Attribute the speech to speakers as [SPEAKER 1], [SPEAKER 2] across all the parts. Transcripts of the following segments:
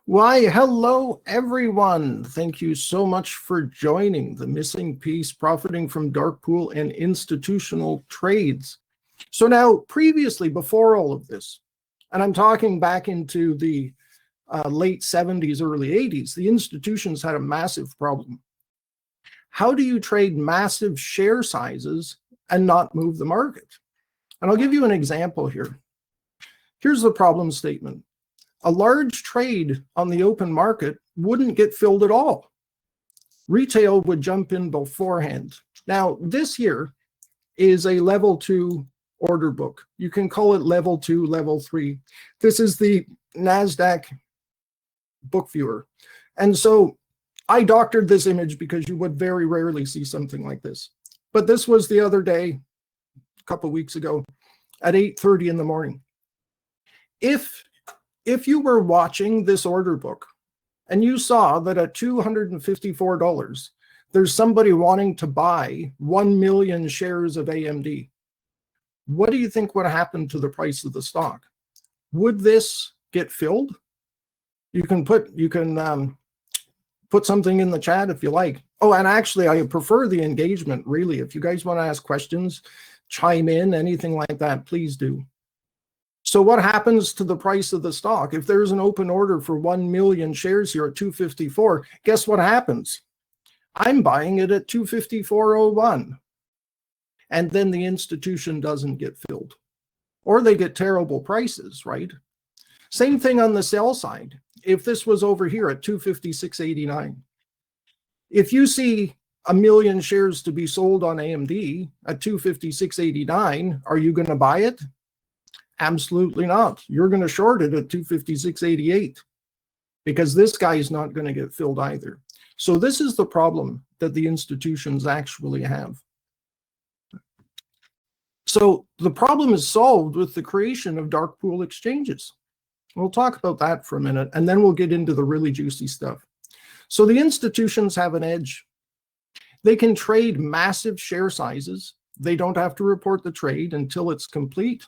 [SPEAKER 1] Why, hello, everyone. Thank you so much for joining the missing piece, profiting from dark pool and institutional trades. So now, previously, before all of this, and I'm talking back into the late 70s, early 80s, the institutions had a massive problem. How do you trade massive share sizes and not move the market? And I'll give you an example here. Here's the problem statement. A large trade on the open market wouldn't get filled at all. Retail would jump in beforehand. Now, this here is a level 2 order book. You can call it level 2, level 3. This is the NASDAQ book viewer. And so I doctored this image because you would very rarely see something like this. But this was the other day, a couple of weeks ago, at 8:30 in the morning. If you were watching this order book and you saw that at $254, there's somebody wanting to buy 1 million shares of AMD, what do you think would happen to the price of the stock? Would this get filled? You can put something in the chat if you like. Oh, and actually, I prefer the engagement, really. If you guys want to ask questions, chime in, anything like that, please do. So what happens to the price of the stock? If there's an open order for 1 million shares here at 254, guess what happens? I'm buying it at 254.01. And then the institution doesn't get filled. Or they get terrible prices, right? Same thing on the sell side. If this was over here at 256.89, if you see 1 million shares to be sold on AMD at 256.89, are you going to buy it? Absolutely not. You're going to short it at 256.88 because this guy is not going to get filled either. So this is the problem that the institutions actually have. So the problem is solved with the creation of dark pool exchanges. We'll talk about that for a minute, and then we'll get into the really juicy stuff. So the institutions have an edge. They can trade massive share sizes. They don't have to report the trade until it's complete.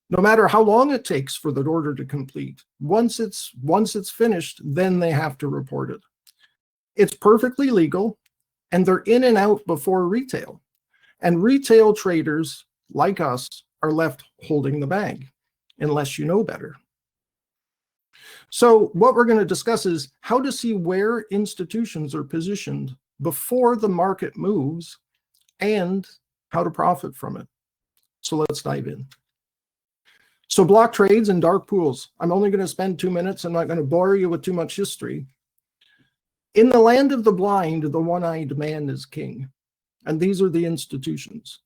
[SPEAKER 1] No matter how long it takes for the order to complete, once it's finished, then they have to report it. It's perfectly legal, and they're in and out before retail. And retail traders like us are left holding the bag, unless you know better. So what we're going to discuss is how to see where institutions are positioned before the market moves and how to profit from it. So let's dive in. So block trades and dark pools. I'm only going to spend 2 minutes. I'm not going to bore you with too much history. In the land of the blind, the one-eyed man is king. And these are the institutions.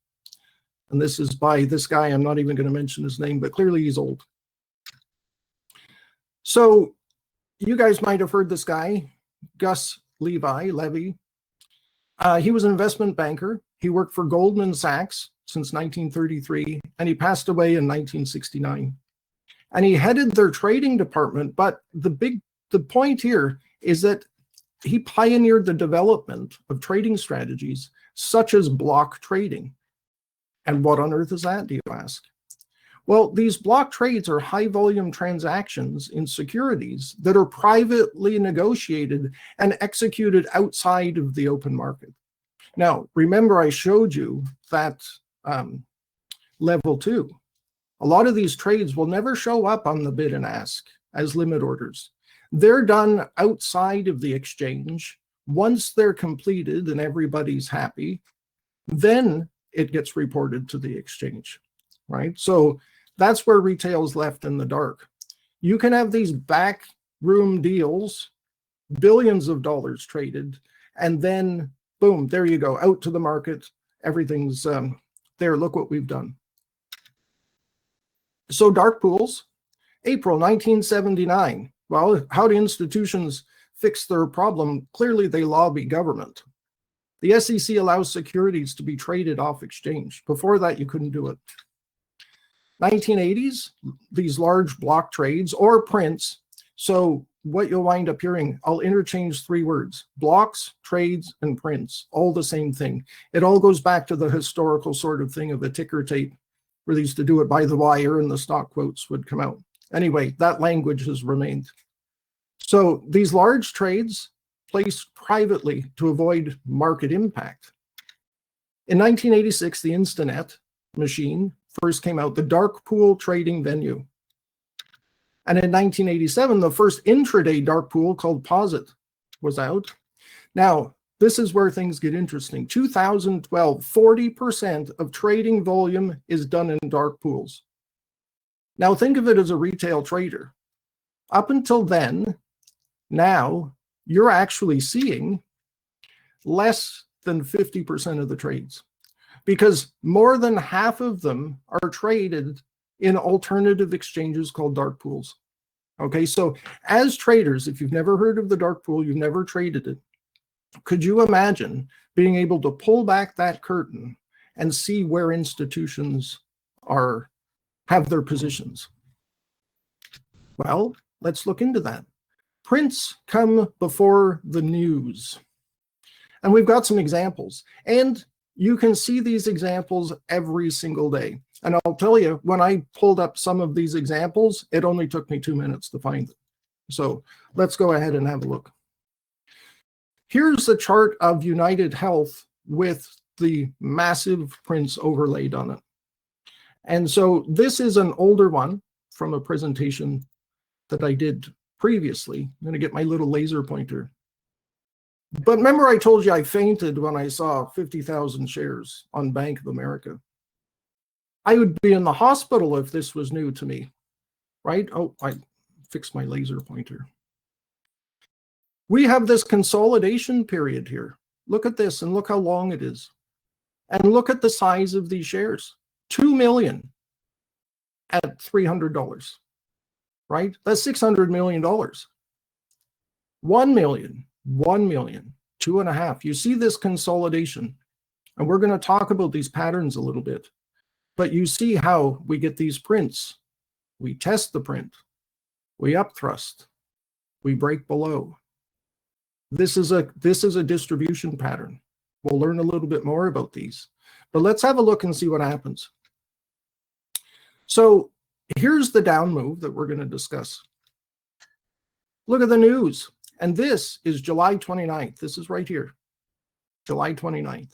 [SPEAKER 1] And this is by this guy. I'm not even going to mention his name, but clearly he's old. So you guys might have heard this guy, Gus Levy. He was an investment banker. He worked for Goldman Sachs since 1933, and he passed away in 1969. And he headed their trading department, but the point here is that he pioneered the development of trading strategies such as block trading. And what on earth is that, do you ask? Well, these block trades are high volume transactions in securities that are privately negotiated and executed outside of the open market. Now, remember I showed you that level 2. A lot of these trades will never show up on the bid and ask as limit orders. They're done outside of the exchange. Once they're completed and everybody's happy, then it gets reported to the exchange, right? So that's where retail is left in the dark. You can have these backroom deals, billions of dollars traded, and then boom, there you go, out to the market. Everything's there. Look what we've done. So dark pools, April 1979. Well, how do institutions fix their problem? Clearly, they lobby government. The SEC allows securities to be traded off exchange. Before that, you couldn't do it. 1980s, these large block trades or prints. So what you'll wind up hearing, I'll interchange 3 words: blocks, trades, and prints, all the same thing. It all goes back to the historical sort of thing of a ticker tape, where they used to do it by the wire and the stock quotes would come out. Anyway, that language has remained. So these large trades placed privately to avoid market impact. In 1986, the Instinet machine first came out, the dark pool trading venue. And in 1987, the first intraday dark pool called Posit was out. Now, this is where things get interesting. 2012, 40% of trading volume is done in dark pools. Now, think of it as a retail trader. Up until then, now you're actually seeing less than 50% of the trades, because more than half of them are traded in alternative exchanges called dark pools. Okay, so as traders, if you've never heard of the dark pool, you've never traded it, could you imagine being able to pull back that curtain and see where institutions have their positions? Well, let's look into that. Prints come before the news. And we've got some examples. And you can see these examples every single day. And I'll tell you, when I pulled up some of these examples, it only took me 2 minutes to find them. So let's go ahead and have a look. Here's a chart of United Health with the massive prints overlaid on it. And so this is an older one from a presentation that I did previously. I'm going to get my little laser pointer. But remember, I told you I fainted when I saw 50,000 shares on Bank of America. I would be in the hospital if this was new to me, right? Oh, I fixed my laser pointer. We have this consolidation period here. Look at this and look how long it is. And look at the size of these shares. 2 million at $300, right? That's $600 million. 1 million, 1 million, 2.5. You see this consolidation. And we're going to talk about these patterns a little bit. But you see how we get these prints. We test the print. We upthrust. We break below. This is a distribution pattern. We'll learn a little bit more about these. But let's have a look and see what happens. So here's the down move that we're going to discuss. Look at the news. And this is July 29th. This is right here. July 29th.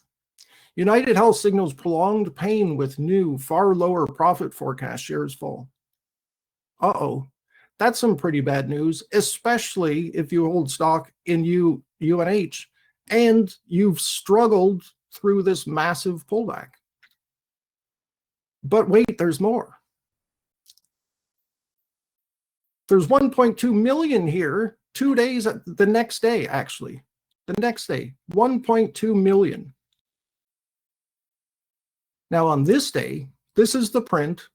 [SPEAKER 1] United Health signals prolonged pain with new, far lower profit forecast. Shares fall. Uh-oh. That's some pretty bad news, especially if you hold stock in UNH and you've struggled through this massive pullback. But wait, there's more. There's 1.2 million here, 2 days, the next day, actually. The next day, 1.2 million. Now on this day, this is the print.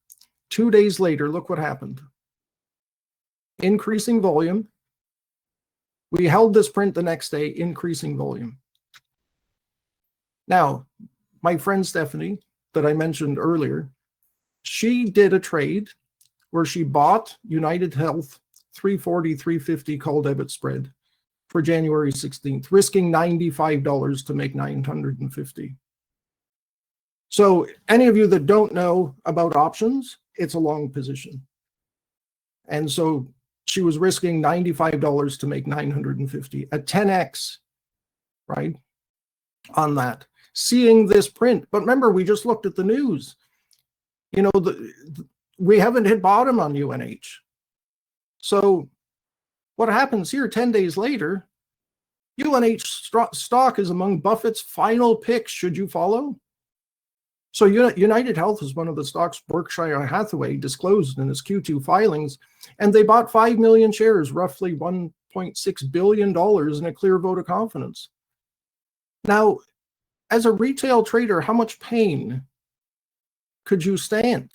[SPEAKER 1] 2 days later, look what happened. Increasing volume. We held this print the next day, increasing volume. Now, my friend Stephanie, that I mentioned earlier, she did a trade where she bought United Health 340, 350 call debit spread for January 16th, risking $95 to make $950. So any of you that don't know about options, it's a long position. And so she was risking $95 to make $950, a 10x, right, on that, seeing this print. But remember, we just looked at the news. You know, we haven't hit bottom on UNH. So what happens here 10 days later, UNH stock is among Buffett's final picks. Should you follow? So United Health is one of the stocks Berkshire Hathaway disclosed in its Q2 filings, and they bought 5 million shares, roughly $1.6 billion in a clear vote of confidence. Now, as a retail trader, how much pain could you stand?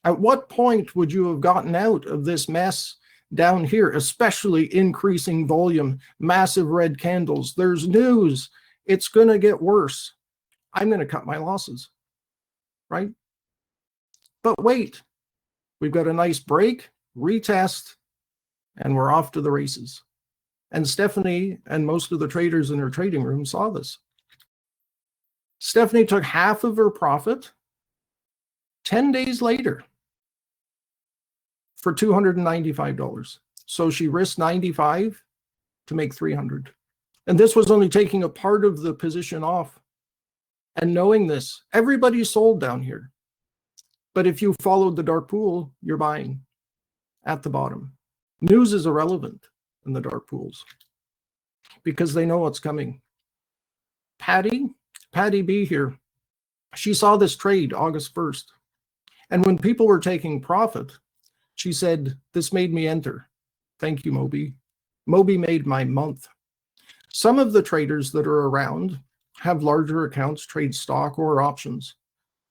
[SPEAKER 1] At what point would you have gotten out of this mess down here, especially increasing volume, massive red candles? There's news. It's going to get worse. I'm going to cut my losses. Right? But wait, we've got a nice break, retest, and we're off to the races. And Stephanie and most of the traders in her trading room saw this. Stephanie took half of her profit 10 days later for $295. So she risked 95 to make 300. And this was only taking a part of the position off. And knowing this, everybody sold down here. But if you followed the dark pool, you're buying at the bottom. News is irrelevant in the dark pools because they know what's coming. Patty B here, she saw this trade August 1st. And when people were taking profit, she said, this made me enter. Thank you, Moby. Moby made my month. Some of the traders that are around have larger accounts, trade stock or options.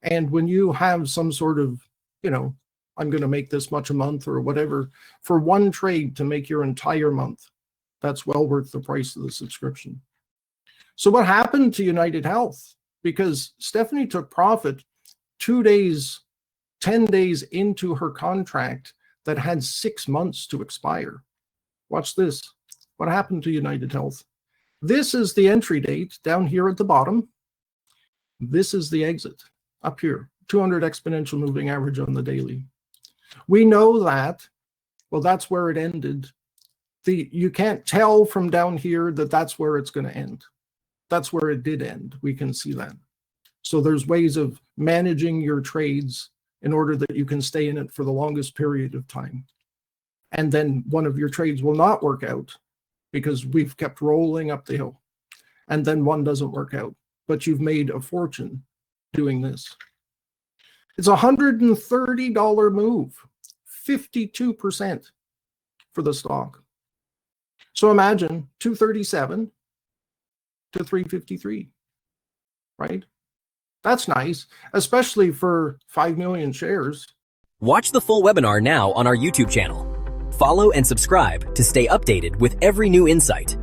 [SPEAKER 1] And when you have some sort of, I'm going to make this much a month or whatever, for one trade to make your entire month, that's well worth the price of the subscription. So what happened to United Health? Because Stephanie took profit 2 days, 10 days into her contract that had 6 months to expire. Watch this. What happened to United Health? This is the entry date down here at the bottom. This is the exit up here, 200 exponential moving average on the daily. We know that, well, that's where it ended. You can't tell from down here that that's where it's going to end. That's where it did end. We can see that. So there's ways of managing your trades in order that you can stay in it for the longest period of time. And then one of your trades will not work out because we've kept rolling up the hill. And then one doesn't work out, but you've made a fortune doing this. It's a $130 move, 52% for the stock. So imagine 237 to 353, right? That's nice, especially for 5 million shares.
[SPEAKER 2] Watch the full webinar now on our YouTube channel. Follow and subscribe to stay updated with every new insight.